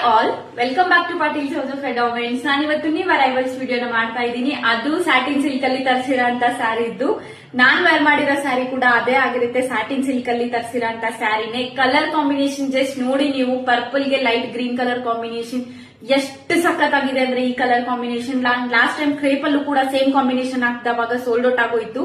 All welcome back to Patil's house of endowments. ನಾನಿವತ್ತು new arrivals ವಿಡಿಯೋನ ಮಾಡ್ತಾ ಇದ್ದೀನಿ. ಅದು ಸ್ಯಾಟಿನ್ ಸಿಲ್ಕ್ ಅಲ್ಲಿ ತರಿಸಿರೋಂತ ಸ್ಯಾರಿ ಇದ್ದು, ನಾನ್ ವೇರ್ ಮಾಡಿರೋ ಸ್ಯಾರಿ ಕೂಡ ಅದೇ ಆಗಿರುತ್ತೆ. ಸ್ಯಾಟಿನ್ ಸಿಲ್ಕ್ ಅಲ್ಲಿ ತರಿಸಿರೋಂತ ಸ್ಯಾರಿನೇ. ಕಲರ್ ಕಾಂಬಿನೇಷನ್ ಜಸ್ಟ್ ನೋಡಿ ನೀವು, ಪರ್ಪಲ್ ಗೆ ಲೈಟ್ ಗ್ರೀನ್ ಕಲರ್ ಕಾಂಬಿನೇಷನ್ ಎಷ್ಟು ಸಖತ್ತಾಗಿದೆ ಅಂದ್ರೆ ಈ colour combination. Last time crepe ಅಲ್ಲೂ ಕೂಡ ಸೇಮ್ ಕಾಂಬಿನೇಷನ್ ಹಾಕಿದವಾಗ ಸೋಲ್ಡ್ ಔಟ್ ಆಗೋಯ್ತು.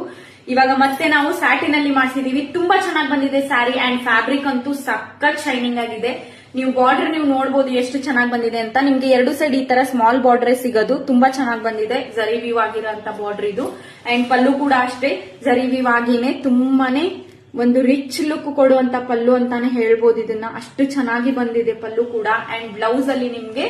ಇವಾಗ ಮತ್ತೆ ನಾವು ಸ್ಯಾಟಿನ್ ಅಲ್ಲಿ ಮಾಡಿಸಿದೀವಿ. ತುಂಬಾ ಚೆನ್ನಾಗಿ ಬಂದಿದೆ ಸ್ಯಾರಿ ಅಂಡ್ ಫ್ಯಾಬ್ರಿಕ್ ಅಂತೂ ಸಖತ್ ಶೈನಿಂಗ್ ಆಗಿದೆ. ನೀವು ಬಾರ್ಡರ್ ನೀವು ನೋಡಬಹುದು ಎಷ್ಟು ಚೆನ್ನಾಗಿ ಬಂದಿದೆ ಅಂತ. ನಿಮ್ಗೆ ಎರಡು ಸೈಡ್ ಈ ತರ ಸ್ಮಾಲ್ ಬಾರ್ಡರ್ ಸಿಗೋದು ತುಂಬಾ ಚೆನ್ನಾಗಿ ಬಂದಿದೆ. ಜರಿ ವೀವ್ ಆಗಿರೋಂತ ಬಾರ್ಡರ್ ಇದು. ಅಂಡ್ ಪಲ್ಲು ಕೂಡ ಅಷ್ಟೇ ಜರಿ ವೀವ್ ಆಗಿನೇ ತುಂಬಾನೇ ಒಂದು ರಿಚ್ ಲುಕ್ ಕೊಡುವಂತ ಪಲ್ಲು ಅಂತಾನೆ ಹೇಳ್ಬೋದು ಇದನ್ನ. ಅಷ್ಟು ಚೆನ್ನಾಗಿ ಬಂದಿದೆ ಪಲ್ಲು ಕೂಡ. ಅಂಡ್ ಬ್ಲೌಸ್ ಅಲ್ಲಿ ನಿಮ್ಗೆ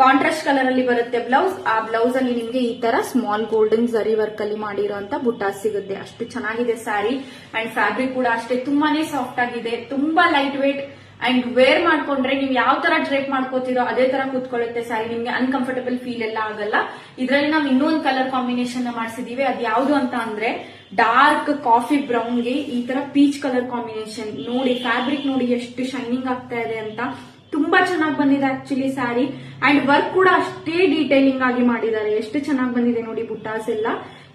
ಕಾಂಟ್ರಾಸ್ಟ್ ಕಲರ್ ಅಲ್ಲಿ ಬರುತ್ತೆ ಬ್ಲೌಸ್. ಆ ಬ್ಲೌಸ್ ಅಲ್ಲಿ ನಿಮ್ಗೆ ಈ ತರ ಸ್ಮಾಲ್ ಗೋಲ್ಡನ್ ಜರಿ ವರ್ಕ್ ಅಲ್ಲಿ ಮಾಡಿರೋಂತ ಬುಟ್ಟ ಸಿಗುತ್ತೆ. ಅಷ್ಟು ಚೆನ್ನಾಗಿದೆ ಸ್ಯಾರಿ. ಅಂಡ್ ಫ್ಯಾಬ್ರಿಕ್ ಕೂಡ ಅಷ್ಟೇ ತುಂಬಾನೇ ಸಾಫ್ಟ್ ಆಗಿದೆ, ತುಂಬಾ ಲೈಟ್ ವೇಟ್. ಅಂಡ್ ವೇರ್ ಮಾಡ್ಕೊಂಡ್ರೆ ನೀವು ಯಾವ ತರ ಡ್ರೇಪ್ ಮಾಡ್ಕೋತಿರೋ ಅದೇ ತರ ಕೂತ್ಕೊಳ್ಳುತ್ತೆ ಸ್ಯಾರಿ. ನಿಮ್ಗೆ ಅನ್ಕಂಫರ್ಟಬಲ್ ಫೀಲ್ ಎಲ್ಲ ಆಗಲ್ಲ. ಇದ್ರಲ್ಲಿ ನಾವು ಇನ್ನೊಂದು ಕಲರ್ ಕಾಂಬಿನೇಷನ್ ಮಾಡಿಸಿದೀವಿ. ಅದ್ ಯಾವ್ದು ಅಂತ ಅಂದ್ರೆ ಡಾರ್ಕ್ ಕಾಫಿ ಬ್ರೌನ್ ಗೆ ಈ ತರ ಪೀಚ್ ಕಲರ್ ಕಾಂಬಿನೇಷನ್. ನೋಡಿ ಫ್ಯಾಬ್ರಿಕ್ ನೋಡಿ ಎಷ್ಟು ಶೈನಿಂಗ್ ಆಗ್ತಾ ಇದೆ ಅಂತ. ತುಂಬಾ ಚೆನ್ನಾಗಿ ಬಂದಿದೆ ಆಕ್ಚುಲಿ ಸ್ಯಾರಿ. ಅಂಡ್ ವರ್ಕ್ ಕೂಡ ಅಷ್ಟೇ ಡೀಟೇಲಿಂಗ್ ಆಗಿ ಮಾಡಿದ್ದಾರೆ. ಎಷ್ಟು ಚೆನ್ನಾಗಿ ಬಂದಿದೆ ನೋಡಿ ಬುಟ್ಟಾಸ್ ಎಲ್ಲ.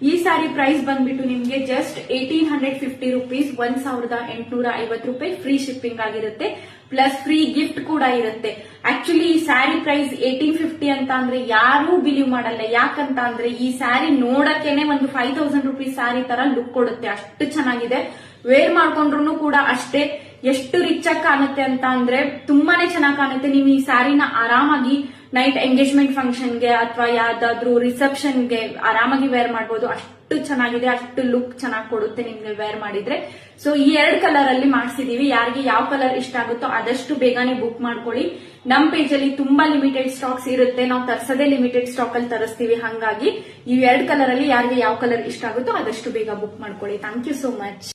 ಈ ಸ್ಯಾರಿ ಪ್ರೈಸ್ ಬಂದ್ಬಿಟ್ಟು ನಿಮ್ಗೆ ಜಸ್ಟ್ 1850 ರುಪೀಸ್, 1850 ರೂಪಾಯಿ ಫ್ರೀ ಶಿಪ್ಪಿಂಗ್ ಆಗಿರುತ್ತೆ. ಪ್ಲಸ್ ಫ್ರೀ ಗಿಫ್ಟ್ ಕೂಡ ಇರುತ್ತೆ. ಆಕ್ಚುಲಿ ಈ ಸ್ಯಾರಿ ಪ್ರೈಸ್ 1850 ಅಂತ ಅಂದ್ರೆ ಯಾರೂ ಬಿಲೀವ್ ಮಾಡಲ್ಲ. ಯಾಕಂತ ಅಂದ್ರೆ ಈ ಸ್ಯಾರಿ ನೋಡಕ್ಕೇನೆ ಒಂದು 5000 ರುಪೀಸ್ ಸ್ಯಾರಿ ತರ ಲುಕ್ ಕೊಡುತ್ತೆ. ಅಷ್ಟು ಚೆನ್ನಾಗಿದೆ. ವೇರ್ ಮಾಡ್ಕೊಂಡ್ರು ಕೂಡ ಅಷ್ಟೇ ಎಷ್ಟು ರಿಚ್ ಆಗಿ ಕಾಣುತ್ತೆ ಅಂತ ಅಂದ್ರೆ ತುಂಬಾನೇ ಚೆನ್ನಾಗಿ ಕಾಣುತ್ತೆ. ನೀವು ಈ ಸ್ಯಾರಿನ ಆರಾಮಾಗಿ ನೈಟ್ ಎಂಗೇಜ್ಮೆಂಟ್ ಫಂಕ್ಷನ್ಗೆ ಅಥವಾ ಯಾವ್ದಾದ್ರು ರಿಸೆಪ್ಷನ್ಗೆ ಆರಾಮಾಗಿ ವೇರ್ ಮಾಡಬಹುದು. ಅಷ್ಟು ಚೆನ್ನಾಗಿದೆ, ಅಷ್ಟು ಲುಕ್ ಚೆನ್ನಾಗಿ ಕೊಡುತ್ತೆ ನಿಮ್ಗೆ ವೇರ್ ಮಾಡಿದ್ರೆ. ಸೊ ಈ ಎರಡು ಕಲರ್ ಅಲ್ಲಿ ಮಾಡಿಸಿದೀವಿ. ಯಾರಿಗೆ ಯಾವ ಕಲರ್ ಇಷ್ಟ ಆಗುತ್ತೋ ಆದಷ್ಟು ಬೇಗನೆ ಬುಕ್ ಮಾಡ್ಕೊಳ್ಳಿ. ನಮ್ ಪೇಜ್ ಅಲ್ಲಿ ತುಂಬಾ ಲಿಮಿಟೆಡ್ ಸ್ಟಾಕ್ಸ್ ಇರುತ್ತೆ. ನಾವು ತರಿಸೋದೇ ಲಿಮಿಟೆಡ್ ಸ್ಟಾಕ್ ಅಲ್ಲಿ ತರಿಸ್ತೀವಿ. ಹಾಗಾಗಿ ಈ ಎರಡು ಕಲರ್ ಅಲ್ಲಿ ಯಾರಿಗೆ ಯಾವ ಕಲರ್ ಇಷ್ಟ ಆಗುತ್ತೋ ಆದಷ್ಟು ಬೇಗ ಬುಕ್ ಮಾಡ್ಕೊಳ್ಳಿ. Thank you so much.